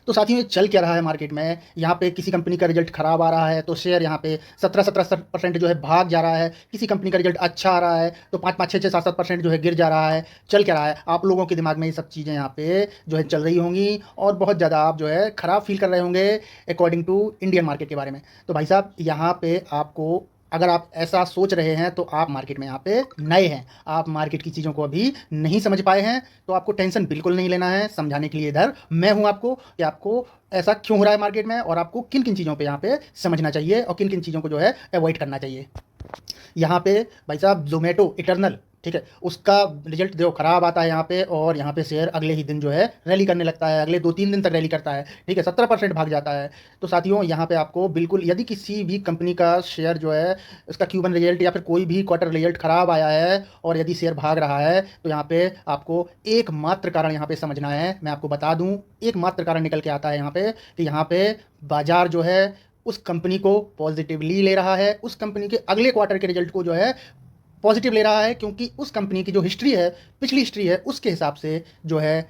तो साथियों, ये चल क्या रहा है मार्केट में। यहाँ पे किसी कंपनी का रिजल्ट खराब आ रहा है तो शेयर यहाँ पे 17-17% जो है भाग जा रहा है। किसी कंपनी का रिजल्ट अच्छा आ रहा है तो 5-5, 6-6, 7-7% जो है गिर जा रहा है। चल क्या रहा है, आप लोगों के दिमाग में ये सब चीज़ें यहाँ पे जो है चल रही होंगी और बहुत ज़्यादा आप जो है ख़राब फील कर रहे होंगे अकॉर्डिंग टू इंडियन मार्केट के बारे में। तो भाई साहब, यहाँ पे आपको, अगर आप ऐसा सोच रहे हैं तो आप मार्केट में यहाँ पे नए हैं, आप मार्केट की चीज़ों को अभी नहीं समझ पाए हैं, तो आपको टेंशन बिल्कुल नहीं लेना है। समझाने के लिए इधर मैं हूँ आपको कि आपको ऐसा क्यों हो रहा है मार्केट में और आपको किन किन चीज़ों पे यहाँ पे समझना चाहिए और किन किन चीज़ों को जो है अवॉइड करना चाहिए। यहाँ पे भाई साहब ज़ोमैटो इटर्नल, ठीक है, उसका रिजल्ट जो ख़राब आता है यहाँ पे, और यहाँ पे शेयर अगले ही दिन जो है रैली करने लगता है, अगले 2-3 दिन तक रैली करता है, ठीक है, 17% भाग जाता है। तो साथियों, यहाँ पे आपको बिल्कुल, यदि किसी भी कंपनी का शेयर जो है उसका Q1 रिजल्ट या फिर कोई भी क्वार्टर रिजल्ट ख़राब आया है और यदि शेयर भाग रहा है, तो यहाँ पे आपको एकमात्र कारण यहाँ पे समझना है। मैं आपको बता दूँ, एकमात्र कारण निकल के आता है यहाँ पे कि यहाँ पे बाजार जो है उस कंपनी को पॉजिटिवली ले रहा है, उस कंपनी के अगले क्वार्टर के रिजल्ट को जो है पॉजिटिव ले रहा है, क्योंकि उस कंपनी की जो हिस्ट्री है, पिछली हिस्ट्री है, उसके हिसाब से जो है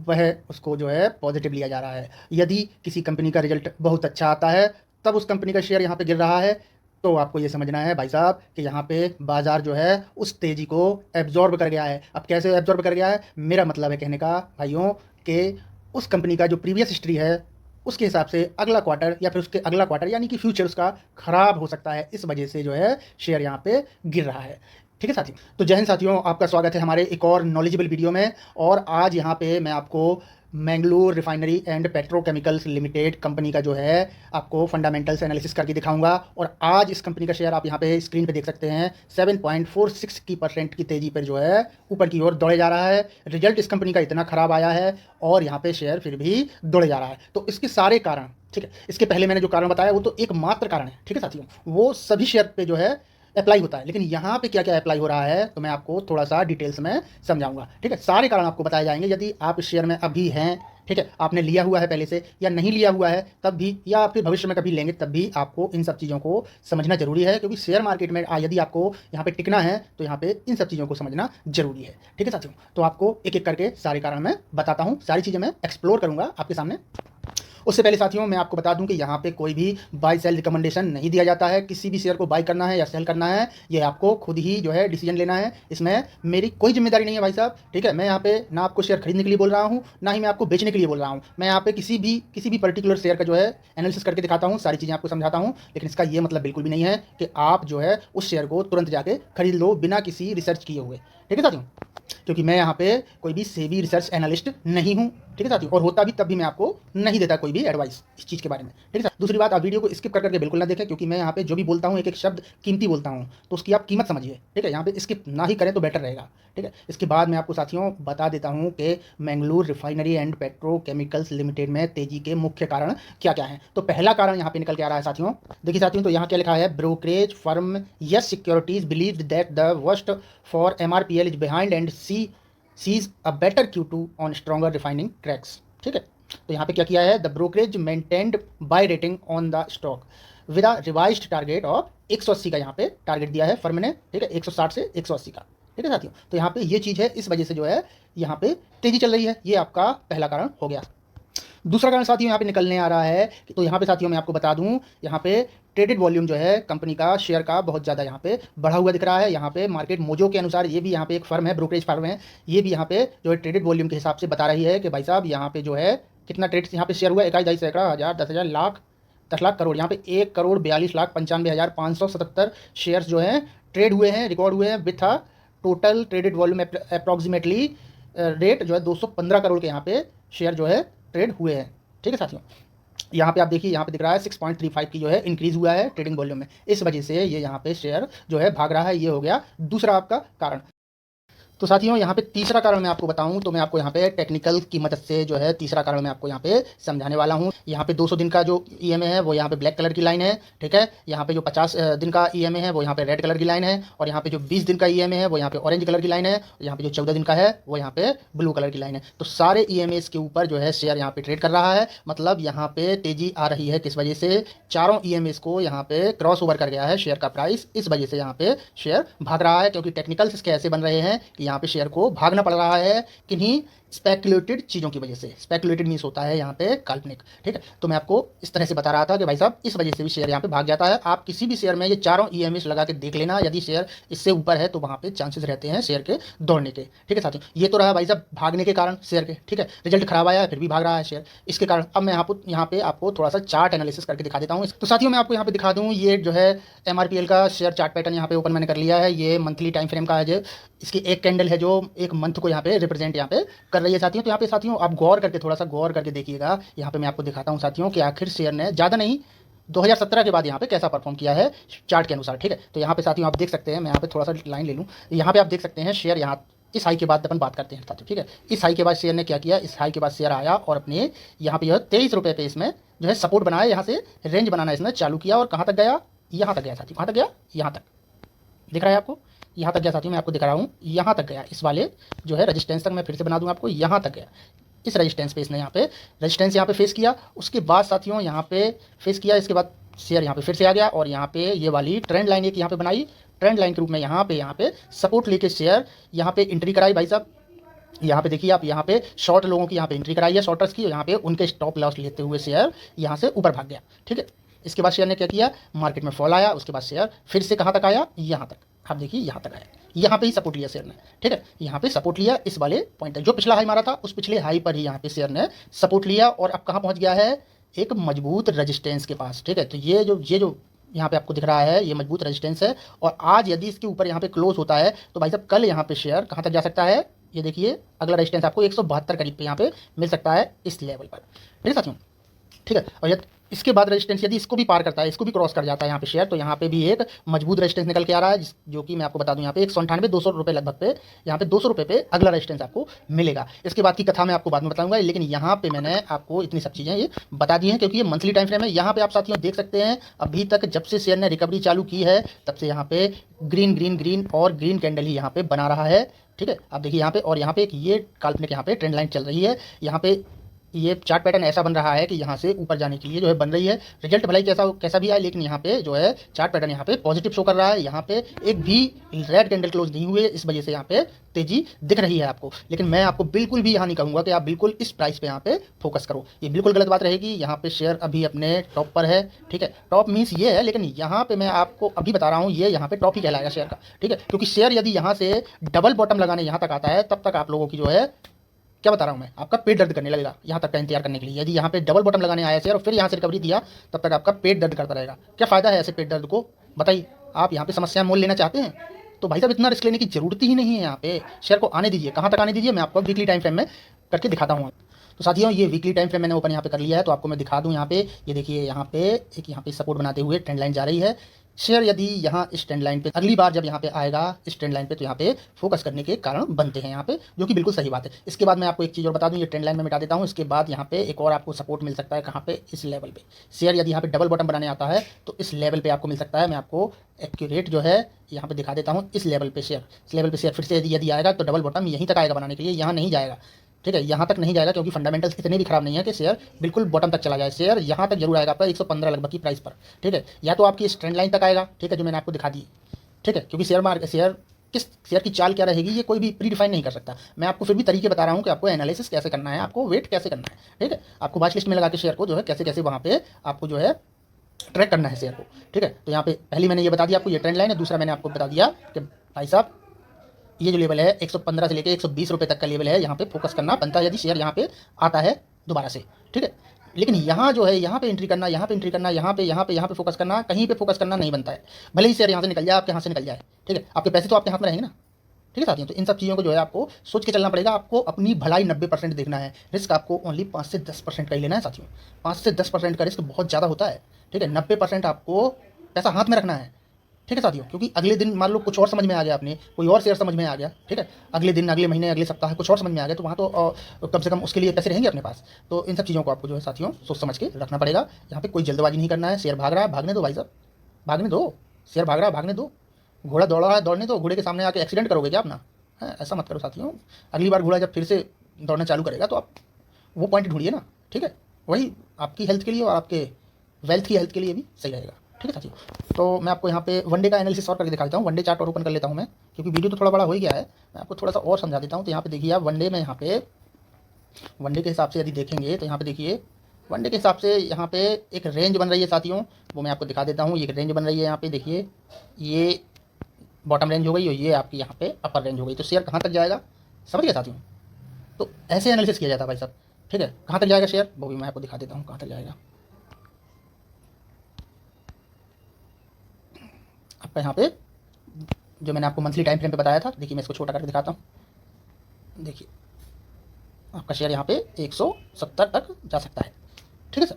वह उसको जो है पॉजिटिव लिया जा रहा है। यदि किसी कंपनी का रिजल्ट बहुत अच्छा आता है तब उस कंपनी का शेयर यहाँ पे गिर रहा है, तो आपको ये समझना है भाई साहब कि यहाँ पे बाजार जो है उस तेज़ी को एब्जॉर्ब कर गया है। अब कैसे एब्जॉर्ब कर गया है, मेरा मतलब है कहने का भाइयों कि उस कंपनी का जो प्रीवियस हिस्ट्री है उसके हिसाब से अगला क्वार्टर या फिर उसके अगला क्वार्टर यानी कि फ्यूचर उसका ख़राब हो सकता है। इस वजह से जो है शेयर यहाँ पे गिर रहा है। ठीक है साथियों, तो जय हिंद साथियों, आपका स्वागत है हमारे एक और नॉलेजेबल वीडियो में। और आज यहाँ पे मैं आपको Mangalore refinery and petrochemicals limited company का जो है आपको फंडामेंटल्स एनालिसिस करके दिखाऊंगा। और आज इस कंपनी का शेयर आप यहाँ पे स्क्रीन पे देख सकते हैं 7.46 की परसेंट की तेज़ी पर जो है ऊपर की ओर दौड़े जा रहा है। रिजल्ट इस कंपनी का इतना ख़राब आया है और यहाँ पे शेयर फिर भी दौड़े जा रहा है। तो इसके सारे कारण, ठीक है, इसके पहले मैंने जो कारण बताया वो तो एकमात्र कारण है, ठीक है साथियों, वो सभी शेयर पे जो है अप्लाई होता है, लेकिन यहाँ पे क्या क्या अप्लाई हो रहा है तो मैं आपको थोड़ा सा डिटेल्स में समझाऊंगा। ठीक है, सारे कारण आपको बताए जाएंगे। यदि आप इस शेयर में अभी हैं, ठीक है, आपने लिया हुआ है पहले से या नहीं लिया हुआ है तब भी, या फिर भविष्य में कभी लेंगे तब भी, आपको इन सब चीज़ों को समझना जरूरी है, क्योंकि शेयर मार्केट में यदि आपको यहाँ पे टिकना है तो यहाँ पे इन सब चीज़ों को समझना जरूरी है। ठीक है साथियों, तो आपको एक एक करके सारे कारण मैं बताता हूँ, सारी चीज़ें मैं एक्सप्लोर करूँगा आपके सामने। उससे पहले साथियों, मैं आपको बता दूं कि यहाँ पे कोई भी बाय सेल रिकमेंडेशन नहीं दिया जाता है। किसी भी शेयर को बाय करना है या सेल करना है, ये आपको खुद ही जो है डिसीजन लेना है। इसमें मेरी कोई जिम्मेदारी नहीं है भाई साहब। ठीक है, मैं यहाँ पे ना आपको शेयर खरीदने के लिए बोल रहा हूँ, ना ही मैं आपको बेचने के लिए बोल रहा हूँ। मैं यहाँ पे किसी भी पर्टिकुलर शेयर का जो है एनालिसिस करके दिखाता हूँ, सारी चीज़ें आपको समझाता हूँ, लेकिन इसका ये मतलब बिल्कुल भी नहीं है कि आप जो है उस शेयर को तुरंत जाके खरीद लो बिना किसी रिसर्च किए हुए। ठीक है साथियों, क्योंकि मैं यहाँ पे कोई भी सेबी रिसर्च एनालिस्ट नहीं हूँ। ठीक है साथियों, और होता भी तब भी मैं आपको नहीं देता कोई भी एडवाइस इस चीज़ के बारे में। ठीक है, दूसरी बात, आप वीडियो को स्किप कर करके बिल्कुल ना देखें, क्योंकि मैं यहाँ पे जो भी बोलता हूँ एक एक शब्द कीमती बोलता हूँ, तो उसकी आप कीमत समझिए। ठीक है, यहाँ पे स्किप ना ही करें तो बेटर रहेगा। ठीक है, इसके बाद मैं आपको साथियों बता देता हूँ कि Mangalore refinery and petrochemicals limited में तेजी के मुख्य कारण क्या क्या हैं। तो पहला कारण यहाँ पे निकल के आ रहा है साथियों, देखिए साथियों, तो यहाँ क्या लिखा है, brokerage firm yes securities believe that the worst for MRPL is behind and sees a better Q2 on stronger refining cracks. ठीक है, तो यहाँ पे क्या किया है, the brokerage maintained buy rating on the stock with a revised target of 180 का यहाँ पे टारगेट दिया है फर्म ने। ठीक है, 160 से 180 का। ठीक है साथियों, तो यहाँ पे ये चीज़ है, इस वजह से जो है यहाँ पे तेजी चल रही है। ये आपका पहला कारण हो गया। दूसरा कारण साथियों यहाँ पे निकलने आ रहा है, तो यहाँ पे साथियों मैं आपको बता दूं, यहाँ पे ट्रेडेड वॉल्यूम जो है कंपनी का शेयर का बहुत ज़्यादा यहाँ पे बढ़ा हुआ दिख रहा है। यहाँ पे मार्केट मोजो के अनुसार, ये भी यहाँ पे एक फर्म है, ब्रोकरेज फर्म है, ये भी यहाँ पे जो है ट्रेडेड वॉल्यूम के हिसाब से बता रही है कि भाई साहब यहाँ पे जो है कितना ट्रेड यहाँ पे शेयर हुआ, 21 सैकड़ा हज़ार 10,000 लाख 10 लाख करोड़, यहाँ पे 1,42,95,577 शेयर्स जो हैं ट्रेड हुए हैं, रिकॉर्ड हुए हैं, with a total traded volume approximately rate जो है 215 करोड़ के यहाँ पे शेयर जो है ट्रेड हुए हैं। ठीक है साथियों, यहाँ पे आप देखिए, यहाँ पे दिख रहा है 6.35 की जो है इंक्रीज हुआ है ट्रेडिंग वॉल्यूम में, इस वजह से ये यहाँ पे शेयर जो है भाग रहा है। ये हो गया दूसरा आपका कारण। तो साथियों यहाँ पे तीसरा कारण मैं आपको बताऊं, तो मैं आपको यहाँ पे टेक्निकल की मदद से जो है तीसरा कारण मैं आपको यहाँ पे समझाने वाला हूँ। यहाँ पे 200 दिन का जो EMA है वो यहाँ पे ब्लैक कलर की लाइन है। ठीक है, यहाँ पे जो 50 दिन का EMA है वो यहाँ पे रेड कलर की लाइन है, और यहाँ पे जो 20 दिन का EMA है वो यहाँ पे ऑरेंज कलर की लाइन है, यहाँ पे जो 14 दिन का है वो यहाँ पे ब्लू कलर की लाइन है। तो सारे EMAs के ऊपर जो है शेयर यहाँ पे ट्रेड कर रहा है, मतलब यहाँ पे तेजी आ रही है। किस वजह से, चारों EMAs को यहाँ पे क्रॉस ओवर कर गया है शेयर का प्राइस, इस वजह से यहाँ पे शेयर भाग रहा है। क्योंकि टेक्निकल्स इसके ऐसे बन रहे हैं कि कि यहाँ पे शेयर को भागना पड़ रहा है किन्हीं स्पेकुलेटेड चीज़ों की वजह से। स्पेकुलेटेड मीन्स होता है यहाँ पे काल्पनिक, ठीक है। तो मैं आपको इस तरह से बता रहा था कि भाई साहब इस वजह से भी शेयर यहाँ पे भाग जाता है। आप किसी भी शेयर में ये चारों ईएमएस लगा के देख लेना, यदि शेयर इससे ऊपर है तो वहाँ पे चांसेस रहते हैं शेयर के दौड़ने के, ठीक है साथियों। ये तो रहा भाई साहब भागने के कारण शेयर के, ठीक है। रिजल्ट खराब आया फिर भी भाग रहा है शेयर, इसके कारण। अब मैं यहाँ पे आपको थोड़ा सा चार्ट एनालिसिस करके दिखा देता हूँ। तो साथियों मैं आपको यहाँ पे दिखा दूँ, ये जो है MRPL का शेयर चार्ट पैटर्न यहाँ पे ओपन मैंने कर लिया है। ये मंथली टाइम फ्रेम का है, जो इसकी एक कैंडल है जो एक मंथ को यहाँ पे रिप्रेजेंट यहाँ पे कर रही है साथियों। तो यहाँ पे साथियों आप गौर करके, थोड़ा सा गौर करके देखिएगा। यहाँ पे मैं आपको दिखाता हूँ साथियों कि आखिर शेयर ने ज़्यादा नहीं 2017 के बाद यहाँ पे कैसा परफॉर्म किया है चार्ट के अनुसार, ठीक है। तो यहाँ पे साथियों आप देख सकते हैं, मैं यहाँ पे थोड़ा सा लाइन ले लूँ, यहाँ पे आप देख सकते हैं शेयर यहाँ इस हाई के बाद अपन बात करते हैं साथियों, ठीक है। इस हाई के बाद शेयर ने क्या किया, इस हाई के बाद शेयर आया और अपने यहाँ पे यह 23 रुपये पे इसमें जो है सपोर्ट बनाया, यहाँ से रेंज बनाना इसने चालू किया और कहाँ तक गया, यहाँ तक गया साथियों। कहाँ तक गया, यहाँ तक दिख रहा है आपको, यहाँ तक गया साथियों। मैं आपको दिखा रहा हूँ, यहाँ तक गया, इस वाले जो है रेजिस्टेंस तक। मैं फिर से बना दूँ आपको, यहाँ तक गया, इस रेजिस्टेंस पे इसने यहाँ पे रेजिस्टेंस यहाँ पे फेस किया। उसके बाद साथियों यहाँ पे फेस किया, इसके बाद शेयर यहाँ पे फिर से आ गया और यहाँ पे ये वाली ट्रेंड लाइन एक यहाँ पे बनाई, ट्रेंड लाइन के रूप में यहाँ पे सपोर्ट लेके शेयर यहाँ पे एंट्री कराई भाई साहब। यहाँ पे देखिए आप, यहाँ पे शॉर्ट लोगों की यहाँ पे एंट्री कराई है, शॉर्टर्स की, यहाँ पे उनके स्टॉप लॉस लेते हुए शेयर यहाँ से ऊपर भाग गया, ठीक है। इसके बाद शेयर ने क्या किया, मार्केट में फॉल आया, उसके बाद शेयर फिर से कहाँ तक आया, यहाँ तक। आप देखिए यहाँ तक आया, यहाँ पे ही सपोर्ट लिया शेयर ने, ठीक है। यहाँ पे सपोर्ट लिया इस वाले पॉइंट तक, जो पिछला हाई मारा था उस पिछले हाई पर ही यहाँ पे शेयर ने सपोर्ट लिया और अब कहाँ पहुँच गया है, एक मजबूत रेजिस्टेंस के पास, ठीक है। तो ये जो यहाँ पे आपको दिख रहा है ये मजबूत रेजिस्टेंस है और आज यदि इसके ऊपर यहाँ पे क्लोज होता है तो भाई साहब कल यहाँ पे शेयर कहाँ तक जा सकता है, ये देखिए अगला रेजिस्टेंस आपको 172 करीब पे यहाँ पे मिल सकता है इस लेवल पर, ठीक है साथियों, ठीक है। और इसके बाद रेजिस्टेंस यदि इसको भी पार करता है, इसको भी क्रॉस कर जाता है यहाँ पे शेयर, तो यहाँ पे भी एक मजबूत रेजिस्टेंस निकल के आ रहा है, जो कि मैं आपको बता दूं यहाँ पे 198 200 रुपये लगभग पे, यहाँ पे 200 रुपये पे अगला रेजिस्टेंस आपको मिलेगा। इसके बाद की कथा मैं आपको बाद में बताऊंगा, लेकिन यहाँ पे मैंने आपको इतनी सब चीज़ें ये बता दी हैं क्योंकि ये मंथली टाइम फ्रेम है। यहाँ पे आप साथियों देख सकते हैं अभी तक जब से शेयर ने रिकवरी चालू की है तब से यहाँ पे ग्रीन ग्रीन ग्रीन और ग्रीन कैंडल ही यहाँ पे बना रहा है, ठीक है। आप देखिए यहाँ पे, और यहाँ पे एक ये काल्पनिक यहाँ पे ट्रेंड लाइन चल रही है, यहाँ पे ये चार्ट पैटर्न ऐसा बन रहा है कि यहाँ से ऊपर जाने के लिए जो है बन रही है। रिजल्ट भलाई कैसा भी आए, लेकिन यहाँ पे जो है चार्ट पैटर्न यहाँ पे पॉजिटिव शो कर रहा है। यहाँ पे एक भी रेड कैंडल क्लोज नहीं हुए, इस वजह से यहाँ पे तेजी दिख रही है आपको। लेकिन मैं आपको बिल्कुल भी यहाँ नहीं कहूँगा कि आप बिल्कुल इस प्राइस पे यहाँ पे फोकस करो, ये बिल्कुल गलत बात रहेगी। यहाँ पे शेयर अभी अपने टॉप पर है, ठीक है। टॉप मीन्स ये है, लेकिन यहाँ पे मैं आपको अभी बता रहा हूँ ये यहाँ पे टॉप ही कहलाएगा शेयर का, ठीक है। क्योंकि शेयर यदि यहाँ से डबल बॉटम लगाने यहाँ तक आता है तब तक आप लोगों की जो है, क्या बता रहा हूँ मैं, आपका पेट दर्द करने लगेगा यहाँ तक का इंतजार करने के लिए। यदि यहाँ पे डबल बॉटम लगाने आया शेयर और फिर यहाँ से रिकवरी दिया तब तक आपका पेट दर्द करता रहेगा। क्या फ़ायदा है ऐसे पेट दर्द को, बताइए। आप यहाँ पे समस्या मोल लेना चाहते हैं तो भाई साहब इतना रिस्क लेने की जरूरत ही नहीं है। यहाँ पे शेयर को आने दीजिए, कहाँ तक आने दीजिए, मैं आपको वीकली टाइम फ्रेम में करके दिखाता हूँ। तो साथियों ये वीकली टाइम फ्रेम मैंने ओपन यहाँ पे कर लिया है, तो आपको मैं दिखा दूँ। यहाँ पे ये देखिए, यहाँ पे सपोर्ट बनाते हुए ट्रेंड लाइन जा रही है। शेयर यदि यहाँ इस ट्रेंड लाइन पे अगली बार जब यहाँ पे आएगा इस ट्रेंड लाइन पे, तो यहाँ पे फोकस करने के कारण बनते हैं यहाँ पे, जो कि बिल्कुल सही बात है। इसके बाद मैं आपको एक चीज़ और बता दूँ, ये ट्रेंड लाइन में मिटा देता हूँ। इसके बाद यहाँ पे एक और आपको सपोर्ट मिल सकता है, कहाँ पे, इस लेवल पे। शेयर यदि यहाँ पे डबल बॉटम बनाने आता है तो इस लेवल पे आपको मिल सकता है। मैं आपको एक्यूरेट जो है यहाँ पे दिखा देता हूँ, इस लेवल पे शेयर फिर से यदि आएगा तो डबल बॉटम यहीं तक आएगा बनाने के लिए, यहाँ नहीं जाएगा, ठीक है। यहाँ तक नहीं जाएगा क्योंकि फंडामेंटल्स इतने भी खराब नहीं है कि शेयर बिल्कुल बॉटम तक चला जाए। शेयर यहाँ तक जरूर आएगा आपका 115 लगभग की प्राइस पर, ठीक है। या तो आपकी इस ट्रेंड लाइन तक आएगा, ठीक है, जो मैंने आपको दिखा दी, ठीक है। क्योंकि शेयर की चाल क्या रहेगी ये कोई भी प्री डिफाइन नहीं कर सकता। मैं आपको फिर भी तरीके बता रहा हूँ कि आपको एनालिसिस कैसे करना है, आपको वेट कैसे करना है, ठीक है। आपको वॉच लिस्ट में लगा के शेयर को जो है कैसे कैसे वहाँ पे आपको जो है ट्रैक करना है शेयर को, ठीक है। तो यहाँ पे पहली मैंने ये बता दिया आपको, ये ट्रेंड लाइन है। दूसरा मैंने आपको बता दिया कि भाई साहब ये जो लेवल है 115 से लेकर 120 रुपये तक का लेवल है, यहाँ पे फोकस करना बनता है यदि शेयर यहाँ पे आता है दोबारा से, ठीक है। लेकिन यहाँ जो है, यहाँ पे एंट्री करना, यहाँ पे एंट्री करना, यहाँ पे फोकस करना, कहीं पे फोकस करना नहीं बनता है। भले ही शेयर यहाँ से निकल जाए, आपके हाथ से निकल जाए, ठीक है, आपके पैसे तो आपके हाथ में रहेंगे ना, ठीक है साथियों। तो इन सब चीज़ों को जो है आपको सोच के चलना पड़ेगा। आपको अपनी भलाई 90% देखना है, रिस्क आपको ओनली 5 से 10% का ही लेना है साथियों। 5 से 10% का रिस्क बहुत ज़्यादा होता है, ठीक है। 90% आपको पैसा हाथ में रखना है, ठीक है साथियों। क्योंकि अगले दिन मान लो कुछ और समझ में आ गया, आपने कोई और शेयर समझ में आ गया, ठीक है, अगले दिन, अगले महीने, अगले सप्ताह कुछ और समझ में आ गया, तो वहाँ तो कम से कम उसके लिए पैसे रहेंगे अपने पास। तो इन सब चीज़ों को आपको जो है साथियों सोच समझ के रखना पड़ेगा। यहाँ पे कोई जल्दबाजी नहीं करना है। शेयर भाग रहा है, भागने दो भाई साहब, भागने दो। शेयर भाग रहा है, भागने दो। घोड़ा दौड़ रहा है, दौड़ने दो। घोड़े के सामने आके एक्सीडेंट करोगे क्या अपना, है? ऐसा मत करो साथियों। अगली बार घोड़ा जब फिर से दौड़ना चालू करेगा तो आप वो पॉइंट ढूंढिए ना, ठीक है। वही आपकी हेल्थ के लिए और आपके वेल्थ की हेल्थ के लिए भी सही रहेगा, ठीक है। ठीक है साथियों। तो मैं आपको यहाँ पे वनडे का एनालिसिस और करके दिखा देता हूँ। वनडे चार्ट और ओपन कर लेता हूँ मैं, क्योंकि वीडियो तो थोड़ा बड़ा हो ही गया है। मैं आपको थोड़ा सा और समझा देता हूँ। तो यहाँ पे देखिए आप वनडे में यहाँ पे वनडे के हिसाब से यदि देखेंगे तो यहाँ पे देखिए वनडे के हिसाब से यहाँ पे एक रेंज बन रही है साथियों, वो मैं आपको दिखा देता हूँ। ये एक रेंज बन रही है यहाँ पे देखिए, ये बॉटम रेंज हो गई और ये आपकी यहाँ पे अपर रेंज हो गई। तो शेयर कहाँ तक जाएगा समझ गए साथियों। तो ऐसे एनालिसिस किया जाता है भाई साहब। ठीक है, कहाँ तक जाएगा शेयर वो भी मैं आपको दिखा देता हूँ कहाँ तक जाएगा। आपका यहाँ पे जो मैंने आपको मंथली टाइम फ्रेम पे बताया था, देखिए मैं इसको छोटा करके दिखाता हूँ। देखिए आपका शेयर यहाँ पे 170 तक जा सकता है। ठीक है सर,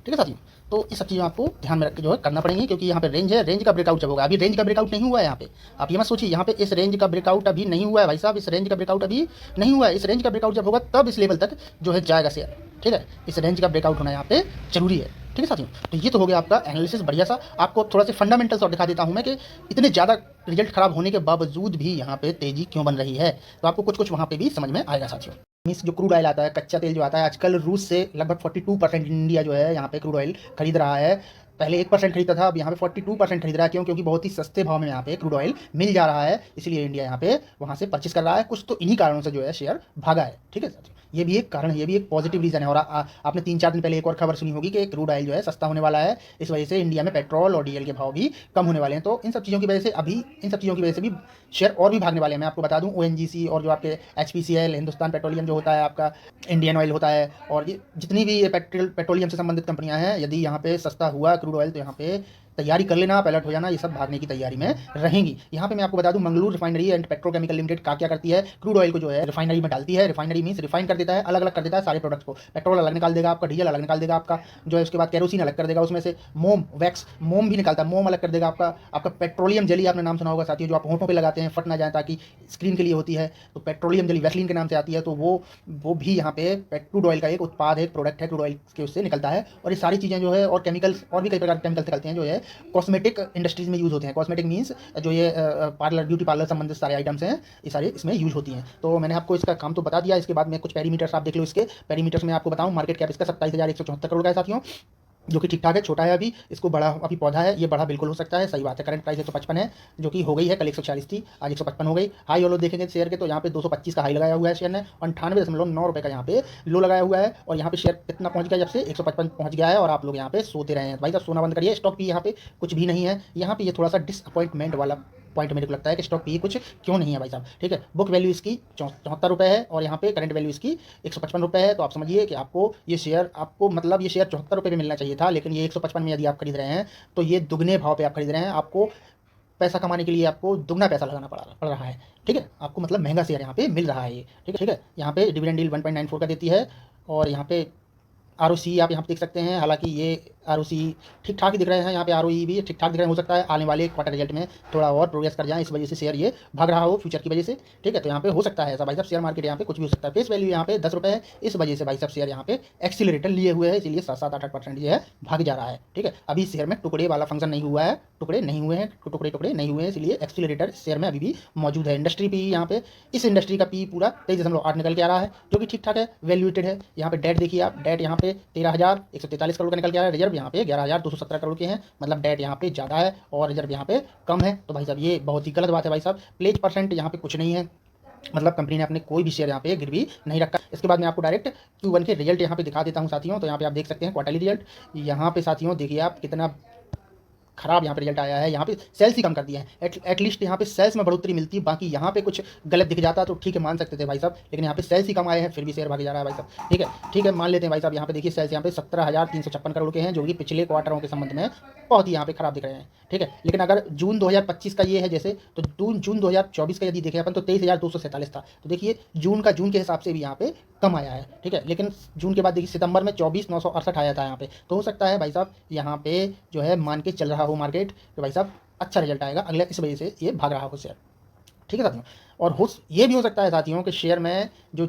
ठीक है साथियों। तो इस सब चीज़ों आपको ध्यान में रख के जो है करना पड़ेंगे, क्योंकि यहाँ पे रेंज है, रेंज का ब्रेकआउट जब होगा, अभी रेंज का ब्रेकआउट नहीं हुआ है यहाँ पे। आप ये मत सोचिए यहाँ पे इस रेंज का ब्रेकआउट अभी नहीं हुआ है भाई साहब, इस रेंज का ब्रेकआउट अभी नहीं हुआ है। इस रेंज का ब्रेकआउट जब होगा तब इस लेवल तक जो है जाएगा शेयर। ठीक है, इस रेंज का ब्रेकआउट होना यहाँ पे जरूरी है। ठीक है साथियों, तो ये तो हो गया आपका एनालिसिस बढ़िया सा। आपको थोड़ा सा फंडामेंटल्स और दिखा देता हूँ मैं कि इतने ज़्यादा रिजल्ट खराब होने के बावजूद भी यहाँ पे तेजी क्यों बन रही है। तो आपको कुछ कुछ वहाँ पे भी समझ में आएगा साथियों। मीन्स जो क्रूड ऑयल आता है, कच्चा तेल जो आता है, आजकल रूस से लगभग 42% इंडिया जो है यहाँ पे क्रूड ऑयल खरीद रहा है। पहले 1% खरीदता था, अब यहाँ पे 42% खरीद रहा है। क्यों? क्योंकि बहुत ही सस्ते भाव में यहाँ पे क्रूड ऑयल मिल जा रहा है, इसलिए इंडिया यहाँ पे वहाँ से परचेस कर रहा है। कुछ तो इन्हीं कारणों से जो है शेयर भागा है। ठीक है साथियों, ये भी एक कारण है, ये भी एक पॉजिटिव रीज़न है। और आपने 3-4 दिन पहले एक और खबर सुनी होगी कि क्रूड ऑयल जो है सस्ता होने वाला है, इस वजह से इंडिया में पेट्रोल और डीजल के भाव भी कम होने वाले हैं। तो इन सब चीज़ों की वजह से अभी इन सब चीज़ों की वजह से भी शेयर और भी भागने वाले हैं। मैं आपको बता दूं ओएनजीसी और जो आपके एचपीसीएल, हिंदुस्तान पेट्रोलियम जो होता है आपका, इंडियन ऑयल होता है, और ये जितनी भी ये पेट्रोलियम से संबंधित कंपनियां हैं, यदि यहाँ पे सस्ता हुआ क्रूड ऑयल तो यहाँ पे तैयारी कर लेना, आप अलर्ट हो जाना, ये सब भागने की तैयारी में रहेंगी। यहाँ पे मैं आपको बता दूं Mangalore refinery and petrochemical limited क्या करती है, क्रूड ऑयल को जो है रिफाइनरी में डालती है। रिफाइनरी मींस रिफाइन कर देता है, अलग अलग कर देता है सारे प्रोडक्ट्स को। पेट्रोल अलग निकाल देगा आपका, डीजल अलग निकाल देगा आपका जो है, उसके बाद केरोसिन अलग कर देगा, उसमें से मोम वैक्स मोम भी निकालता है, मोम अलग कर देगा आपका। आपका पेट्रोलियम जेली आपने नाम सुना होगा साथियों, जो आप होंठों पर लगाते हैं फट ना जाए ताकि स्क्रीन के लिए होती है, तो पेट्रोलियम जेली वैसलीन के नाम से आती है। तो वो भी यहाँ पे क्रूड ऑयल का एक उत्पाद है, एक प्रोडक्ट है, क्रूड ऑयल के उससे निकलता है। और ये सारी चीज़ें जो है और केमिकल्स और भी कई प्रकार के केमिकल्स निकलते हैं जो है कॉस्मेटिक इंडस्ट्रीज में यूज़ होते हैं। कॉस्मेटिक मींस जो ये पार्लर, ब्यूटी पार्लर संबंधित सारे आइटम्स हैं, ये सारे इसमें यूज होती हैं। तो मैंने आपको इसका काम तो बता दिया। इसके बाद में कुछ पैरामीटर्स आप देख लो। इसके पैरामीटर्स में आपको बताऊं, मार्केट कैप इसका 27,174 करोड़ का है साथियों, जो कि ठीक ठाक है, छोटा है अभी। इसको बड़ा अभी पौधा है, ये बड़ा बिल्कुल हो सकता है, सही बात है। करंट प्राइस 155 है, जो कि हो गई है, कल 140 थी, आज 155 हो गई। हाई और लो देखेंगे शेयर के तो यहाँ पे 225 का हाई लगाया हुआ है शेयर ने, 98.9 का यहाँ पे लो लगाया हुआ है। और यहाँ पे शेयर कितना पहुँच गया, जब से 155 पहुँच गया है, और आप लोग यहाँ पे सोते रहे हैं। भाई साहब सोना बंद करिए, स्टॉक भी यहाँ पे कुछ भी नहीं है। यहाँ पे ये थोड़ा सा डिसअपॉइंटमेंट वाला पॉइंट मेरे को लगता है कि स्टॉक पी कुछ क्यों नहीं है भाई साहब। ठीक है, बुक वैल्यू इसकी 74 रुपये है, और यहाँ पे करंट वैल्यू इसकी 155 रुपये है। तो आप समझिए कि आपको ये शेयर, आपको मतलब ये शेयर 74 रुपये पे मिलना चाहिए था, लेकिन ये 155 में यदि आप खरीद रहे हैं तो ये दुगने भाव पे आप खरीद रहे हैं। आपको पैसा कमाने के लिए आपको दुगना पैसा लगाना पड़ रहा है। ठीक है, आपको मतलब महंगा शेयर यहाँ पे मिल रहा है ये। ठीक है, यहाँ पे डिविडेंड यील्ड 1.94 का देती है, और यहाँ पे आरओसी आप यहाँ पे देख सकते हैं। हालांकि ये आरओसी ठीक ठाक ही दिख रहे हैं, यहाँ पे आरओई भी ठीक ठाक दिख रहे हैं। हो सकता है आने वाले क्वार्टर रिजल्ट में थोड़ा और प्रोग्रेस कर जाए, इस वजह से शेयर ये भाग रहा हो फ्यूचर की वजह से। ठीक है, तो यहाँ पे हो सकता है ऐसा भाई साहब, शेयर मार्केट यहाँ पे कुछ भी हो सकता है। फेस वैल्यू यहाँ पे 10 रुपये है, इस वजह से भाई साहब शेयर यहाँ पे एक्सीलरेटर लिए हुए है, इसलिए 7-8% जो है भाग जा रहा है। ठीक है, अभी शेयर में टुकड़े वाला फंक्शन नहीं हुआ है, टुकड़े नहीं हुए हैं, टुकड़े नहीं हुए हैं, इसलिए एक्सीलरेटर शेयर में अभी भी मौजूद है। इंडस्ट्री पी यहाँ पे, इस इंडस्ट्री का पी पूरा 23.8 निकल के आ रहा है, जो कि ठीक ठाक है, वैल्यूएटेड है। यहाँ पे डेट देखिए आप, डेट यहाँ पे 13,143 करोड़ का निकल के आ रहा है। रिजर्व यहाँ पे 11,217 करोड़ के हैं, मतलब डेट यहाँ पे ज़्यादा है और रिजर्व यहाँ पे कम है। तो भाई साहब ये बहुत ही गलत बात है भाई साहब। प्लेज परसेंट यहाँ पे कुछ नहीं है, मतलब कंपनी ने अपने कोई भी शेयर यहाँ पे गिरवी नहीं रखा। इसके बाद मैं आपको डायरेक्ट Q1 के रिजल्ट यहाँ पे दिखा देता हूँ साथियों। तो यहाँ पे आप देख सकते हैं क्वार्टरली रिजल्ट, यहाँ पे साथियों देखिए आप कितना खराब यहाँ पे रिजल्ट आया है। यहाँ पे सेल्स ही कम कर दिया है, एटलीस्ट यहाँ पे सेल्स में बढ़ोतरी मिलती है, बाकी यहाँ पे कुछ गलत दिख जाता तो ठीक है मान सकते थे भाई साहब, लेकिन यहाँ पे सेल्स ही कम आए हैं, फिर भी शेयर भागे जा रहा है भाई साहब। ठीक है मान लेते हैं भाई साहब। यहाँ पे देखिए सेल्स यहाँ पे 17,356 करोड़ के हैं, जो कि पिछले क्वार्टरों के संबंध में बहुत ही यहाँ पे खराब दिख रहे हैं। ठीक है, लेकिन अगर जून 2025 का ये है जैसे, तो जून 2024 का यदि देखें अपन तो 23,247 था। तो देखिए जून के हिसाब से भी यहाँ पे कम आया है। ठीक है, लेकिन जून के बाद देखिए सितंबर में 24,968 आया था यहाँ पे। तो हो सकता है भाई साहब यहाँ पे जो है मान के चल रहा हो मार्केट कि भाई साहब अच्छा रिजल्ट आएगा अगले, इस वजह से ये भाग रहा हो शेयर। ठीक है साथियों, और ये भी हो सकता है साथियों कि शेयर में जो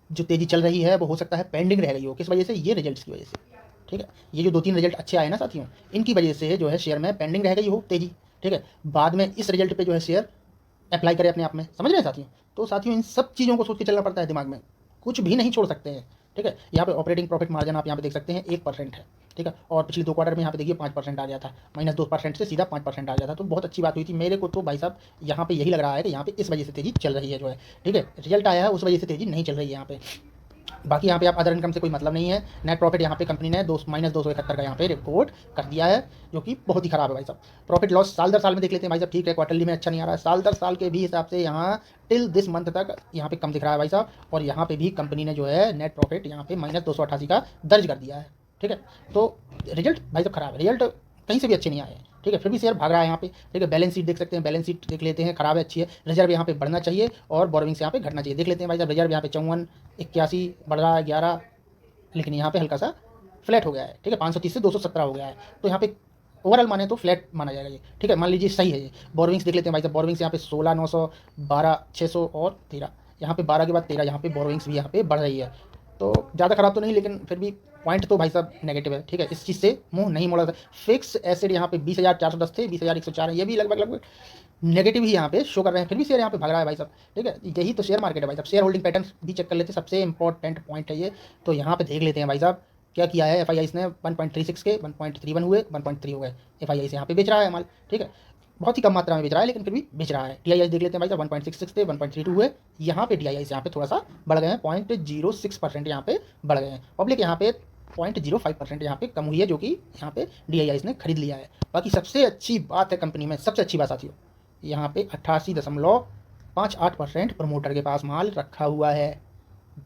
तेज़ी चल रही है वो हो सकता है पेंडिंग रह गई हो, किस वजह से, ये रिजल्ट्स की वजह से। ठीक है, ये जो 2-3 रिजल्ट अच्छे आए ना साथियों, इनकी वजह से जो है शेयर में पेंडिंग रह गई हो तेज़ी। ठीक है, बाद में इस रिजल्ट पे जो है शेयर अप्लाई करे अपने आप में, समझ रहे हैं साथियों। तो साथियों इन सब चीज़ों को सोच के चलना पड़ता है दिमाग में, कुछ भी नहीं छोड़ सकते हैं। ठीक है, यहाँ पे ऑपरेटिंग प्रॉफिट मार्जिन आप यहाँ पे देख सकते हैं 1% है। ठीक है। और पिछले 2 क्वार्टर में यहाँ पे देखिए 5% आ गया था, -2% से सीधा 5% आ गया था, तो बहुत अच्छी बात हुई थी। मेरे को तो भाई साहब यहाँ पे यही लग रहा है कि यहाँ पे इस वजह से तेज़ी चल रही है जो है, ठीक है। रिजल्ट आया है उस वजह से तेज़ी नहीं चल रही है यहाँ पे। बाकी यहाँ पे आप अदर इनकम से कोई मतलब नहीं है। नेट प्रॉफिट यहाँ पे कंपनी ने -271 का यहाँ पे रिपोर्ट कर दिया है, जो कि बहुत ही खराब है भाई साहब। प्रॉफिट लॉस साल दर साल में देख लेते हैं भाई साहब, ठीक है। क्वार्टरली में अच्छा नहीं आ रहा है, साल दर साल के भी हिसाब से यहाँ टिल दिस मंथ तक यहाँ पे कम दिख रहा है भाई साहब। और यहाँ पे भी कंपनी ने जो है नेट प्रॉफिट यहाँ पे -288 का दर्ज कर दिया है, ठीक है। तो रिजल्ट भाई साहब खराब है, रिजल्ट कहीं से भी अच्छे नहीं आए हैं, ठीक है। फिर भी शेयर भाग रहा है यहाँ पे, ठीक है। बैलेंस शीट देख सकते हैं, बैलेंस शीट देख लेते हैं, खराब है अच्छी है। रिजर्व यहाँ पे बढ़ना चाहिए और बोरोविंग्स यहाँ पे घटना चाहिए, देख लेते हैं भाई साहब। रिजर्व यहाँ पे 5481 बढ़ रहा है 11, लेकिन यहाँ पे हल्का सा फ्लैट हो गया है, ठीक है। 530 से 217 हो गया है, तो यहाँ पे ओवरऑल माने तो फ्लैट माना जाएगा ये, ठीक है। मान लीजिए सही है ये। बोरोविंग्स देख लेते हैं भाई साहब, बोरोविंग्स यहाँ पे 16,900, 12,600 और 13, यहाँ पे 12 के बाद 13, यहाँ पे बोरोविंग्स भी यहाँ पे बढ़ रही है। तो ज़्यादा खराब तो नहीं, लेकिन फिर भी पॉइंट तो भाई साहब नेगेटिव है, ठीक है। इस चीज़ से मुंह नहीं मोड़ा था। फिक्स एसिड यहाँ पे 20,410 थे, 20,104 है, ये भी लगभग नेगेटिव ही यहाँ पे शो कर रहे हैं, फिर भी शेयर यहाँ पे भाग रहा है भाई साहब, ठीक है। यही तो शेयर मार्केट है भाई साहब। शेयर होल्डिंग पैटर्न भी चेक कर लेते हैं, सबसे इंपॉर्टेंट पॉइंट है ये। तो यहाँ पे देख लेते हैं भाई साहब क्या किया है। एफआईआई ने 1.36 के 1.31 हुए, 1.3 हो गए। एफआईआई से यहाँ पे बेच रहा है माल, ठीक है। बहुत ही कम मात्रा में बेच रहा है, लेकिन फिर भी बेच रहा है। टीआईआई देख लेते हैं भाई साहब, 1.66 थे, 1.32 हुए। यहाँ पे टीआईआई से यहाँ पे थोड़ा सा बढ़ गए हैं, 0.06% यहाँ पे बढ़ गए हैं। पब्लिक यहाँ पे 0.05% यहाँ पे कम हुई है, जो कि यहाँ पे डीआईआई ने खरीद लिया है। बाकी सबसे अच्छी बात है कंपनी में, सबसे अच्छी बात साथियों, यहाँ पे 88.58% प्रमोटर के पास माल रखा हुआ है।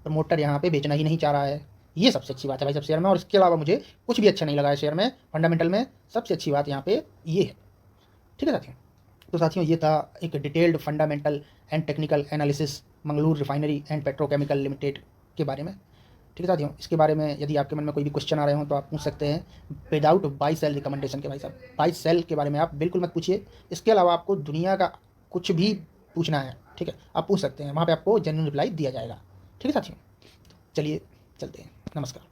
प्रमोटर यहाँ पे बेचना ही नहीं चाह रहा है, ये सबसे अच्छी बात है भाई साहब शेयर में। और इसके अलावा मुझे कुछ भी अच्छा नहीं लगा है शेयर में, फंडामेंटल में सबसे अच्छी बात यहाँ पे ये है, ठीक है साथियों। तो साथियों ये था एक detailed fundamental and technical analysis Mangalore refinery and petrochemical limited के बारे में, ठीक है साथियों। इसके बारे में यदि आपके मन में कोई भी क्वेश्चन आ रहे हो तो आप पूछ सकते हैं, विदाउट बाई सेल रिकमेंडेशन के भाई साहब। बाई सेल के बारे में आप बिल्कुल मत पूछिए। इसके अलावा आपको दुनिया का कुछ भी पूछना है, ठीक है, आप पूछ सकते हैं, वहाँ पे आपको जेन्युइन रिप्लाई दिया जाएगा, ठीक है साथियों। चलिए चलते हैं, नमस्कार।